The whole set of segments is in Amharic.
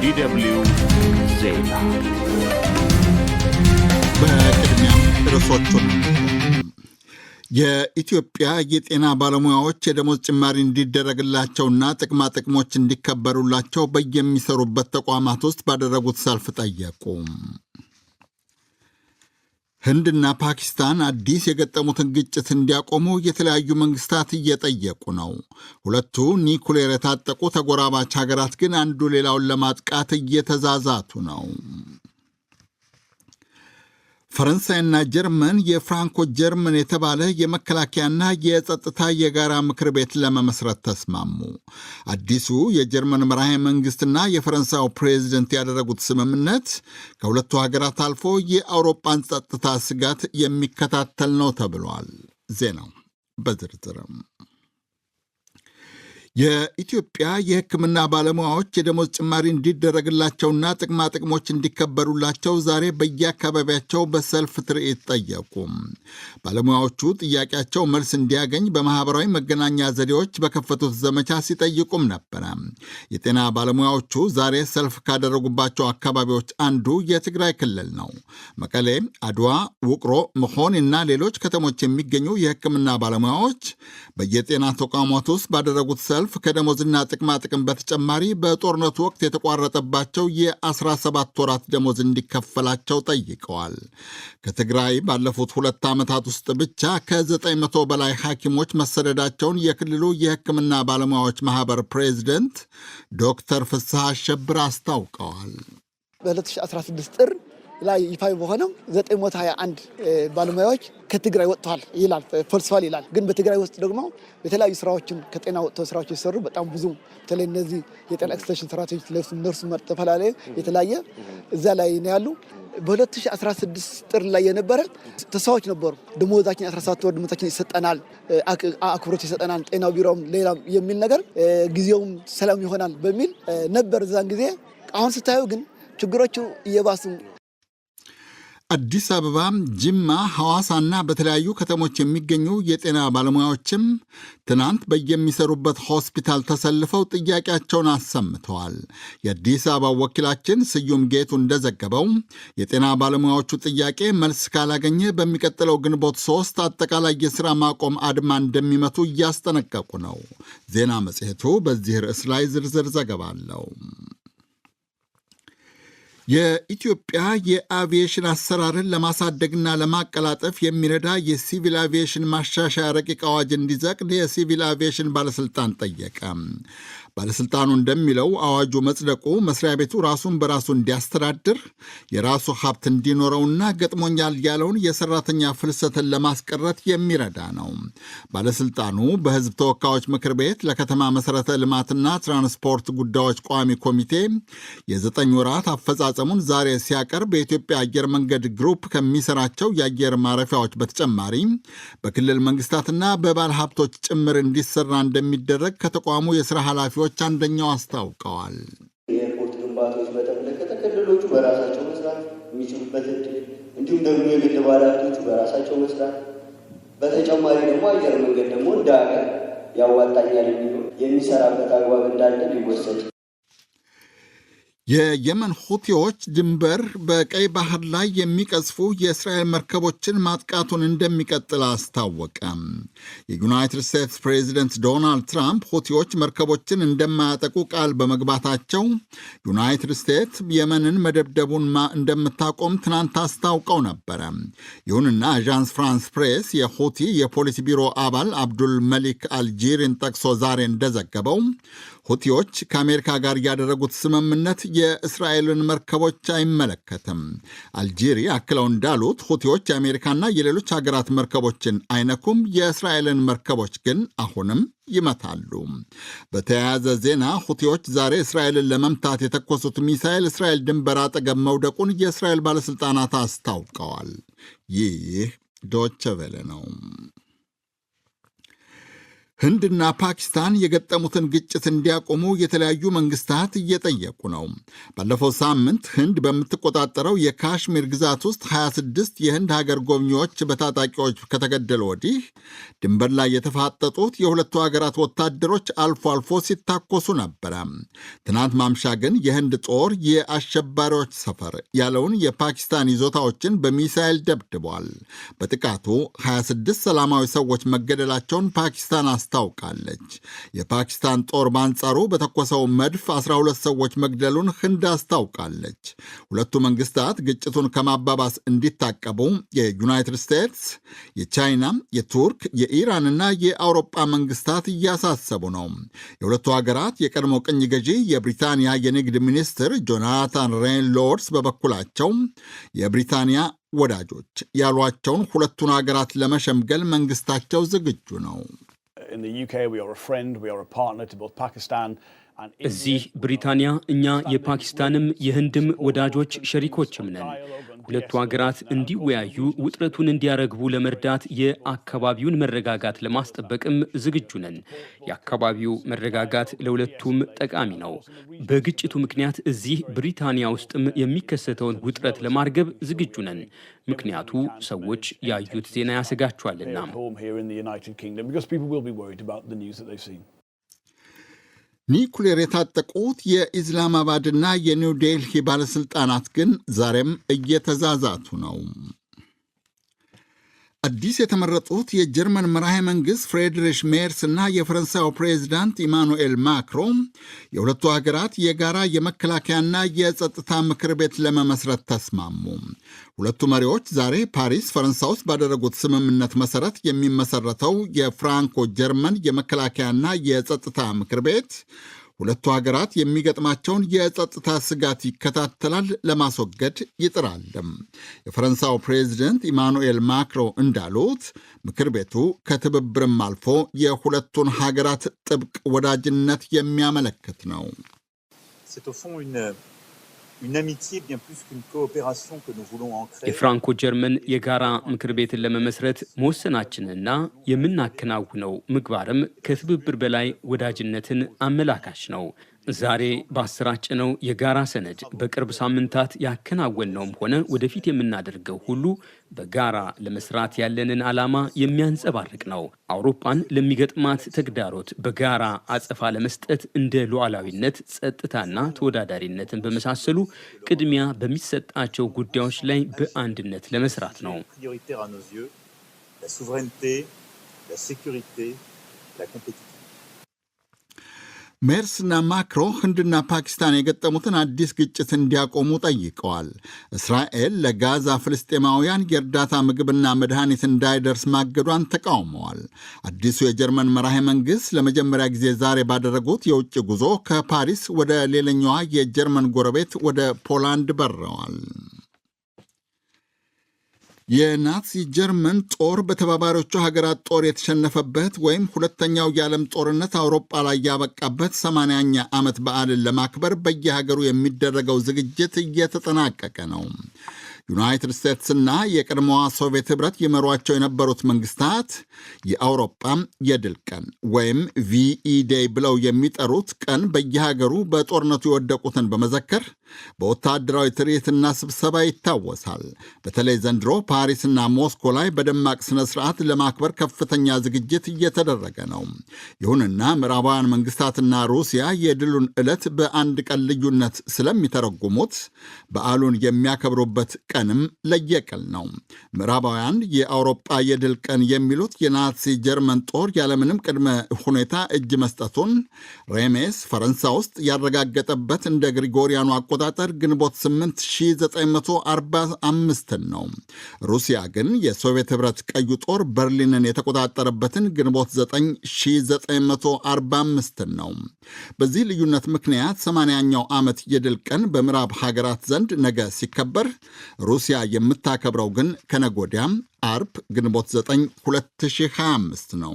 DW ዜና በቅድሚያም ርዕሶቹን የኢትዮጵያ የጤና ባለሙያዎች የደሞዝ ጭማሪ እንዲደረግላቸውና ጥቅማ ጥቅሞች እንዲከበሩላቸው በየሚሰሩበት ተቋማት ውስጥ ባደረጉት ሰልፍ ጠየቁ። ህንድና ፓኪስታን አዲስ የገጠሙትን ግጭት እንዲያቆሙ የተለያዩ መንግስታት እየጠየቁ ነው። ሁለቱ ኒኩሌር የታጠቁ ተጎራባች ሀገራት ግን አንዱ ሌላውን ለማጥቃት እየተዛዛቱ ነው። ፈረንሳይና ጀርመን የፍራንኮ ጀርመን የተባለ የመከላከያና የጸጥታ የጋራ ምክር ቤት ለመመስረት ተስማሙ። አዲሱ የጀርመን መራሄ መንግስትና የፈረንሳዩ ፕሬዚደንት ያደረጉት ስምምነት ከሁለቱ ሀገራት አልፎ የአውሮፓን ጸጥታ ስጋት የሚከታተል ነው ተብሏል። ዜናው በዝርዝርም የኢትዮጵያ የሕክምና ባለሙያዎች የደሞዝ ጭማሪ እንዲደረግላቸውና ጥቅማ ጥቅሞች እንዲከበሩላቸው ዛሬ በየአካባቢያቸው በሰልፍ ትርኢት ጠየቁ። ባለሙያዎቹ ጥያቄያቸው መልስ እንዲያገኝ በማኅበራዊ መገናኛ ዘዴዎች በከፈቱት ዘመቻ ሲጠይቁም ነበረ። የጤና ባለሙያዎቹ ዛሬ ሰልፍ ካደረጉባቸው አካባቢዎች አንዱ የትግራይ ክልል ነው። መቀሌ፣ አድዋ፣ ውቅሮ፣ መሆንና ሌሎች ከተሞች የሚገኙ የሕክምና ባለሙያዎች በየጤና ተቋማት ውስጥ ባደረጉት ሰልፍ ከደሞዝና ጥቅማ ጥቅም በተጨማሪ በጦርነቱ ወቅት የተቋረጠባቸው የ17 ወራት ደሞዝ እንዲከፈላቸው ጠይቀዋል። ከትግራይ ባለፉት 2 ዓመታት ውስጥ ብቻ ከ900 በላይ ሐኪሞች መሰደዳቸውን የክልሉ የሕክምና ባለሙያዎች ማኅበር ፕሬዚደንት ዶክተር ፍስሐ አሸብር አስታውቀዋል። በ2016 ጥር ላይ ይፋ በሆነው 921 ባለሙያዎች ከትግራይ ወጥተዋል ይላል፣ ፈልሰዋል ይላል። ግን በትግራይ ውስጥ ደግሞ የተለያዩ ስራዎችን ከጤና ወጥተው ስራዎች የሰሩ በጣም ብዙ በተለይ እነዚህ የጤና ኤክስቴንሽን ሰራተኞች ነርሱ ተፈላለየ የተለያየ እዛ ላይ ነው ያሉ። በ2016 ጥር ላይ የነበረ ተስፋዎች ነበሩ። ደሞዛችን 17 ወር ደሞዛችን ይሰጠናል፣ አክብሮት ይሰጠናል፣ ጤናው ቢሮም ሌላም የሚል ነገር ጊዜውም ሰላም ይሆናል በሚል ነበር እዛን ጊዜ። አሁን ስታዩ ግን ችግሮቹ እየባሱ አዲስ አበባ፣ ጅማ፣ ሐዋሳና በተለያዩ ከተሞች የሚገኙ የጤና ባለሙያዎችም ትናንት በየሚሰሩበት ሆስፒታል ተሰልፈው ጥያቄያቸውን አሰምተዋል። የአዲስ አበባ ወኪላችን ስዩም ጌቱ እንደዘገበው የጤና ባለሙያዎቹ ጥያቄ መልስ ካላገኘ በሚቀጥለው ግንቦት 3 አጠቃላይ የሥራ ማቆም አድማ እንደሚመቱ እያስጠነቀቁ ነው። ዜና መጽሔቱ በዚህ ርዕስ ላይ ዝርዝር ዘገባ አለው። የኢትዮጵያ የአቪዬሽን አሰራርን ለማሳደግና ለማቀላጠፍ የሚረዳ የሲቪል አቪዬሽን ማሻሻያ ረቂቅ አዋጅ እንዲጸድቅ የሲቪል አቪዬሽን ባለሥልጣን ጠየቀ። ባለሥልጣኑ እንደሚለው አዋጁ መጽደቁ መስሪያ ቤቱ ራሱን በራሱ እንዲያስተዳድር የራሱ ሀብት እንዲኖረውና ገጥሞኛል ያለውን የሰራተኛ ፍልሰትን ለማስቀረት የሚረዳ ነው። ባለሥልጣኑ በሕዝብ ተወካዮች ምክር ቤት ለከተማ መሠረተ ልማትና ትራንስፖርት ጉዳዮች ቋሚ ኮሚቴ የ9 ወራት አፈጻጸሙን ዛሬ ሲያቀርብ የኢትዮጵያ አየር መንገድ ግሩፕ ከሚሰራቸው የአየር ማረፊያዎች በተጨማሪ በክልል መንግስታትና በባለ ሀብቶች ጭምር እንዲሰራ እንደሚደረግ ከተቋሙ የሥራ ኃላፊዎች አንደኛው አስታውቀዋል። የኤርፖርት ግንባታዎች በተመለከተ ክልሎቹ በራሳቸው መስራት የሚችሉበት እድል፣ እንዲሁም ደግሞ የግል ባለሀብቶቹ በራሳቸው መስራት፣ በተጨማሪ ደግሞ አየር መንገድ ደግሞ እንደ ሀገር ያዋጣኛል የሚለው የሚሰራበት አግባብ እንዳለ ሊወሰድ። የየመን ሁቲዎች ድንበር በቀይ ባህር ላይ የሚቀዝፉ የእስራኤል መርከቦችን ማጥቃቱን እንደሚቀጥል አስታወቀ። የዩናይትድ ስቴትስ ፕሬዚደንት ዶናልድ ትራምፕ ሁቲዎች መርከቦችን እንደማያጠቁ ቃል በመግባታቸው ዩናይትድ ስቴትስ የመንን መደብደቡን እንደምታቆም ትናንት አስታውቀው ነበረ። ይሁንና አዣንስ ፍራንስ ፕሬስ የሁቲ የፖሊሲ ቢሮ አባል አብዱል መሊክ አልጂሪን ጠቅሶ ዛሬ እንደዘገበው ሁቲዎች ከአሜሪካ ጋር ያደረጉት ስምምነት የእስራኤልን መርከቦች አይመለከትም። አልጄሪ አክለው እንዳሉት ሁቲዎች የአሜሪካና የሌሎች ሀገራት መርከቦችን አይነኩም፣ የእስራኤልን መርከቦች ግን አሁንም ይመታሉ። በተያያዘ ዜና ሁቲዎች ዛሬ እስራኤልን ለመምታት የተኮሱት ሚሳኤል እስራኤል ድንበር አጠገብ መውደቁን የእስራኤል ባለሥልጣናት አስታውቀዋል። ይህ ዶቼ ቬለ ነው። ህንድና ፓኪስታን የገጠሙትን ግጭት እንዲያቆሙ የተለያዩ መንግስታት እየጠየቁ ነው። ባለፈው ሳምንት ህንድ በምትቆጣጠረው የካሽሚር ግዛት ውስጥ 26 የህንድ ሀገር ጎብኚዎች በታጣቂዎች ከተገደሉ ወዲህ ድንበር ላይ የተፋጠጡት የሁለቱ ሀገራት ወታደሮች አልፎ አልፎ ሲታኮሱ ነበረ። ትናንት ማምሻ ግን የህንድ ጦር የአሸባሪዎች ሰፈር ያለውን የፓኪስታን ይዞታዎችን በሚሳኤል ደብድቧል። በጥቃቱ 26 ሰላማዊ ሰዎች መገደላቸውን ፓኪስታን ታውቃለች። የፓኪስታን ጦር በአንጻሩ በተኮሰው መድፍ 12 ሰዎች መግደሉን ህንድ አስታውቃለች። ሁለቱ መንግስታት ግጭቱን ከማባባስ እንዲታቀቡ የዩናይትድ ስቴትስ፣ የቻይና፣ የቱርክ፣ የኢራንና የአውሮጳ መንግስታት እያሳሰቡ ነው። የሁለቱ ሀገራት የቀድሞ ቅኝ ገዢ የብሪታንያ የንግድ ሚኒስትር ጆናታን ሬይንሎርድስ በበኩላቸው የብሪታንያ ወዳጆች ያሏቸውን ሁለቱን ሀገራት ለመሸምገል መንግስታቸው ዝግጁ ነው። እዚህ ብሪታንያ እኛ የፓኪስታንም የህንድም ወዳጆች ሸሪኮችም ነን። ሁለቱ ሀገራት እንዲወያዩ ውጥረቱን እንዲያረግቡ ለመርዳት የአካባቢውን መረጋጋት ለማስጠበቅም ዝግጁ ነን። የአካባቢው መረጋጋት ለሁለቱም ጠቃሚ ነው። በግጭቱ ምክንያት እዚህ ብሪታንያ ውስጥም የሚከሰተውን ውጥረት ለማርገብ ዝግጁ ነን። ምክንያቱ ሰዎች ያዩት ዜና ያሰጋቸዋልና። ኒኩሌር የታጠቁት የኢስላማባድና የኒው ዴልሂ ባለሥልጣናት ግን ዛሬም እየተዛዛቱ ነው። አዲስ የተመረጡት የጀርመን መራሄ መንግሥት ፍሬድሪሽ ሜርስ እና የፈረንሳዩ ፕሬዚዳንት ኢማኑኤል ማክሮን የሁለቱ ሀገራት የጋራ የመከላከያና የጸጥታ ምክር ቤት ለመመስረት ተስማሙ። ሁለቱ መሪዎች ዛሬ ፓሪስ ፈረንሳይ ውስጥ ባደረጉት ስምምነት መሠረት የሚመሠረተው የፍራንኮ ጀርመን የመከላከያና የጸጥታ ምክር ቤት ሁለቱ ሀገራት የሚገጥማቸውን የጸጥታ ስጋት ይከታተላል፣ ለማስወገድ ይጥራል። የፈረንሳዩ ፕሬዚደንት ኢማኑኤል ማክሮ እንዳሉት ምክር ቤቱ ከትብብርም አልፎ የሁለቱን ሀገራት ጥብቅ ወዳጅነት የሚያመለክት ነው። የፍራንኮ ጀርመን የጋራ ምክር ቤትን ለመመስረት መወሰናችንና የምናከናውነው ምግባርም ከትብብር በላይ ወዳጅነትን አመላካች ነው። ዛሬ ባሰራጨነው የጋራ ሰነድ በቅርብ ሳምንታት ያከናወነውም ሆነ ወደፊት የምናደርገው ሁሉ በጋራ ለመስራት ያለንን ዓላማ የሚያንጸባርቅ ነው። አውሮፓን ለሚገጥማት ተግዳሮት በጋራ አጸፋ ለመስጠት እንደ ሉዓላዊነት፣ ጸጥታና ተወዳዳሪነትን በመሳሰሉ ቅድሚያ በሚሰጣቸው ጉዳዮች ላይ በአንድነት ለመስራት ነው። ሜርስና ማክሮ ህንድና ፓኪስታን የገጠሙትን አዲስ ግጭት እንዲያቆሙ ጠይቀዋል። እስራኤል ለጋዛ ፍልስጤማውያን የእርዳታ ምግብና መድኃኒት እንዳይደርስ ማገዷን ተቃውመዋል። አዲሱ የጀርመን መራሄ መንግሥት ለመጀመሪያ ጊዜ ዛሬ ባደረጉት የውጭ ጉዞ ከፓሪስ ወደ ሌላኛዋ የጀርመን ጎረቤት ወደ ፖላንድ በረዋል። የናዚ ጀርመን ጦር በተባባሪዎቹ ሀገራት ጦር የተሸነፈበት ወይም ሁለተኛው የዓለም ጦርነት አውሮፓ ላይ ያበቃበት 80ኛ ዓመት በዓልን ለማክበር በየሀገሩ የሚደረገው ዝግጅት እየተጠናቀቀ ነው። ዩናይትድ ስቴትስና የቀድሞዋ ሶቪየት ኅብረት የመሯቸው የነበሩት መንግስታት የአውሮፓ የድል ቀን ወይም ቪኢ-ዴይ ብለው የሚጠሩት ቀን በየሀገሩ በጦርነቱ የወደቁትን በመዘከር በወታደራዊ ትርኢትና ስብሰባ ይታወሳል። በተለይ ዘንድሮ ፓሪስና ሞስኮ ላይ በደማቅ ስነ ስርዓት ለማክበር ከፍተኛ ዝግጅት እየተደረገ ነው። ይሁንና ምዕራባውያን መንግስታትና ሩሲያ የድሉን ዕለት በአንድ ቀን ልዩነት ስለሚተረጉሙት በዓሉን የሚያከብሩበት ቀንም ለየቅል ነው። ምዕራባውያን የአውሮጳ የድል ቀን የሚሉት የናዚ ጀርመን ጦር ያለምንም ቅድመ ሁኔታ እጅ መስጠቱን ሬሜስ ፈረንሳይ ውስጥ ያረጋገጠበት እንደ ግሪጎሪያኑ አቆጣጠር ግንቦት 8 1945 ነው። ሩሲያ ግን የሶቪየት ኅብረት ቀዩ ጦር በርሊንን የተቆጣጠረበትን ግንቦት 9 1945 ነው። በዚህ ልዩነት ምክንያት 80ኛው ዓመት የድል ቀን በምዕራብ ሀገራት ዘንድ ነገ ሲከበር ሩሲያ የምታከብረው ግን ከነጎዲያም አርብ ግንቦት 9 2025 ነው።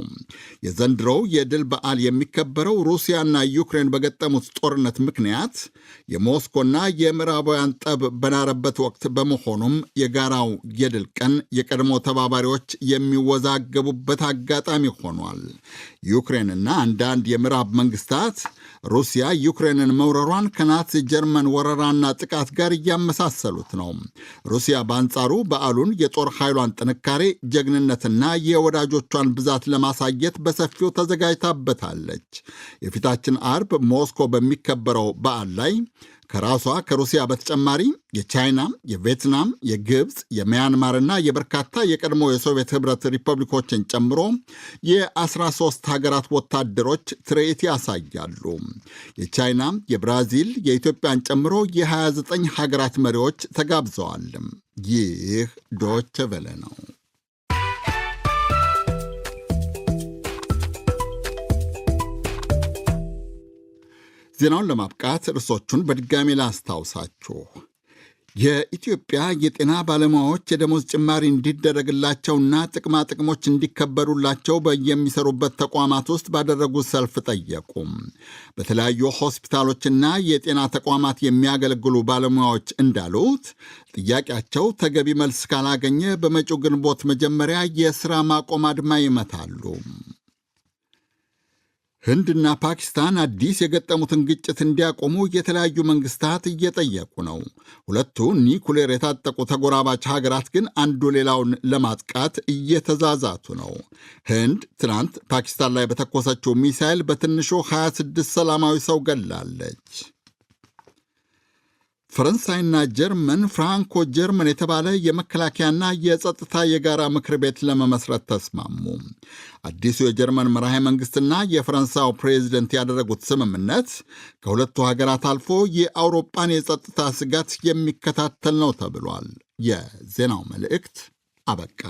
የዘንድሮው የድል በዓል የሚከበረው ሩሲያና ዩክሬን በገጠሙት ጦርነት ምክንያት የሞስኮና የምዕራባውያን ጠብ በናረበት ወቅት በመሆኑም የጋራው የድል ቀን የቀድሞ ተባባሪዎች የሚወዛገቡበት አጋጣሚ ሆኗል። ዩክሬንና አንዳንድ የምዕራብ መንግስታት ሩሲያ ዩክሬንን መውረሯን ከናዚ ጀርመን ወረራና ጥቃት ጋር እያመሳሰሉት ነው። ሩሲያ በአንጻሩ በዓሉን የጦር ኃይሏን ጥንካሬ፣ ጀግንነትና የወዳጆቿን ብዛት ለማሳየት በሰፊው ተዘጋጅታበታለች። የፊታችን አርብ ሞስኮ በሚከበረው በዓል ላይ ከራሷ ከሩሲያ በተጨማሪ የቻይና፣ የቪየትናም፣ የግብፅ፣ የሚያንማርና የበርካታ የቀድሞ የሶቪየት ኅብረት ሪፐብሊኮችን ጨምሮ የ13 ሀገራት ወታደሮች ትርኢት ያሳያሉ። የቻይና፣ የብራዚል፣ የኢትዮጵያን ጨምሮ የ29 ሀገራት መሪዎች ተጋብዘዋል። ይህ ዶይቼ ቬለ ነው። ዜናውን ለማብቃት ርዕሶቹን በድጋሚ ላስታውሳችሁ። የኢትዮጵያ የጤና ባለሙያዎች የደሞዝ ጭማሪ እንዲደረግላቸውና ጥቅማ ጥቅሞች እንዲከበሩላቸው በየሚሰሩበት ተቋማት ውስጥ ባደረጉት ሰልፍ ጠየቁም። በተለያዩ ሆስፒታሎችና የጤና ተቋማት የሚያገለግሉ ባለሙያዎች እንዳሉት ጥያቄያቸው ተገቢ መልስ ካላገኘ በመጪው ግንቦት መጀመሪያ የሥራ ማቆም አድማ ይመታሉ። ህንድና ፓኪስታን አዲስ የገጠሙትን ግጭት እንዲያቆሙ የተለያዩ መንግስታት እየጠየቁ ነው። ሁለቱ ኒኩሌር የታጠቁ ተጎራባች ሀገራት ግን አንዱ ሌላውን ለማጥቃት እየተዛዛቱ ነው። ህንድ ትናንት ፓኪስታን ላይ በተኮሰችው ሚሳይል በትንሹ 26 ሰላማዊ ሰው ገላለች። ፈረንሳይና ጀርመን ፍራንኮ ጀርመን የተባለ የመከላከያና የጸጥታ የጋራ ምክር ቤት ለመመስረት ተስማሙ። አዲሱ የጀርመን መራሄ መንግስትና የፈረንሳዩ ፕሬዚደንት ያደረጉት ስምምነት ከሁለቱ ሀገራት አልፎ የአውሮፓን የጸጥታ ስጋት የሚከታተል ነው ተብሏል። የዜናው መልእክት አበቃ።